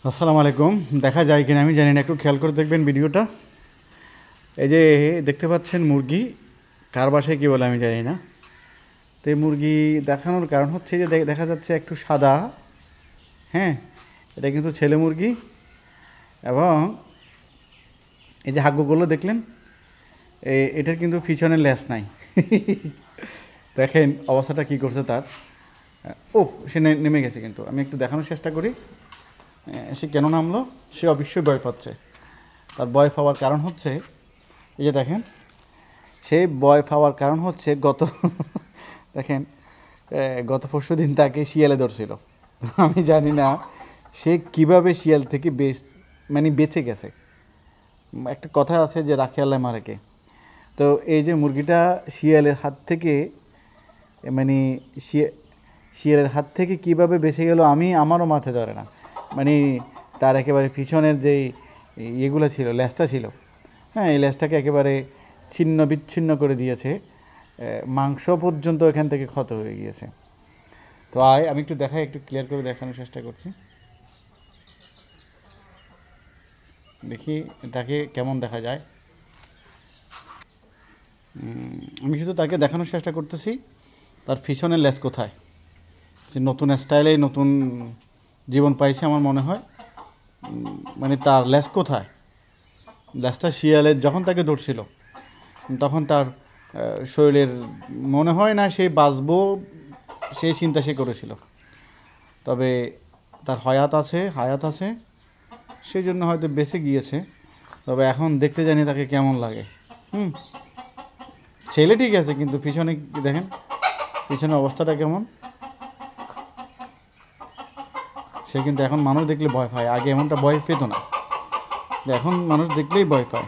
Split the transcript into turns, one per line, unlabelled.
আসসালামু আলাইকুম। দেখা যায় কিনা আমি জানি না, একটু খেয়াল করে দেখবেন ভিডিওটা। এই যে দেখতে পাচ্ছেন মুরগি, কার বাসায় কী বলে আমি জানি না। তো এই মুরগি দেখানোর কারণ হচ্ছে যে দেখা যাচ্ছে একটু সাদা, হ্যাঁ, এটা কিন্তু ছেলে মুরগি। এবং এই যে হাগ্গুগুলো দেখলেন, এটার কিন্তু পিছনে লেজ নাই। দেখেন অবস্থাটা কী করছে তার। ও, সে নেমে গেছে, কিন্তু আমি একটু দেখানোর চেষ্টা করি সে কেন নামলো। সে অবশ্যই ভয় পাচ্ছে। তার ভয় পাওয়ার কারণ হচ্ছে, এই যে দেখেন, সেই ভয় পাওয়ার কারণ হচ্ছে দেখেন, গত পরশু দিন তাকে শিয়ালে ধরছিল। আমি জানি না সে কিভাবে শিয়াল থেকে বেঁচে গেছে। একটা কথা আছে যে রাখে আল্লাহ মারেকে। তো এই যে মুরগিটা শিয়ালের হাত থেকে মানে শিয়ালের হাত থেকে কীভাবে বেঁচে গেল আমারও মাথায় ধরে না। তার একেবারে পিছনের যেই ইয়েগুলো ছিল, লেজটা ছিল, হ্যাঁ, এই লেজটাকে একেবারে ছিন্ন বিচ্ছিন্ন করে দিয়েছে। মাংস পর্যন্ত এখান থেকে ক্ষত হয়ে গিয়েছে। তো আমি একটু দেখাই, একটু ক্লিয়ার করে দেখানোর চেষ্টা করছি। দেখি তাকে কেমন দেখা যায়। আমি শুধু তাকে দেখানোর চেষ্টা করতেছি তার পিছনের লেজ কোথায়। সে নতুন স্টাইলেই নতুন জীবন পাইছে আমার মনে হয়। তার লেজ কোথায়? লেজটা শিয়ালের যখন তাকে ধরছিল তখন তার শরীরের মনে হয় না সে বাঁচবো, সেই চিন্তা সে করেছিল। তবে তার হায়াত আছে, সেই জন্য হয়তো বেঁচে গিয়েছে। তবে এখন দেখতে জানি তাকে কেমন লাগে। ছেলে ঠিক আছে, কিন্তু পিছনে দেখেন, পিছনে অবস্থাটা কেমন। সে কিন্তু এখন মানুষ দেখলে ভয় পায়, আগে এমনটা ভয় পেত না, এখন মানুষ দেখলেই ভয় পায়।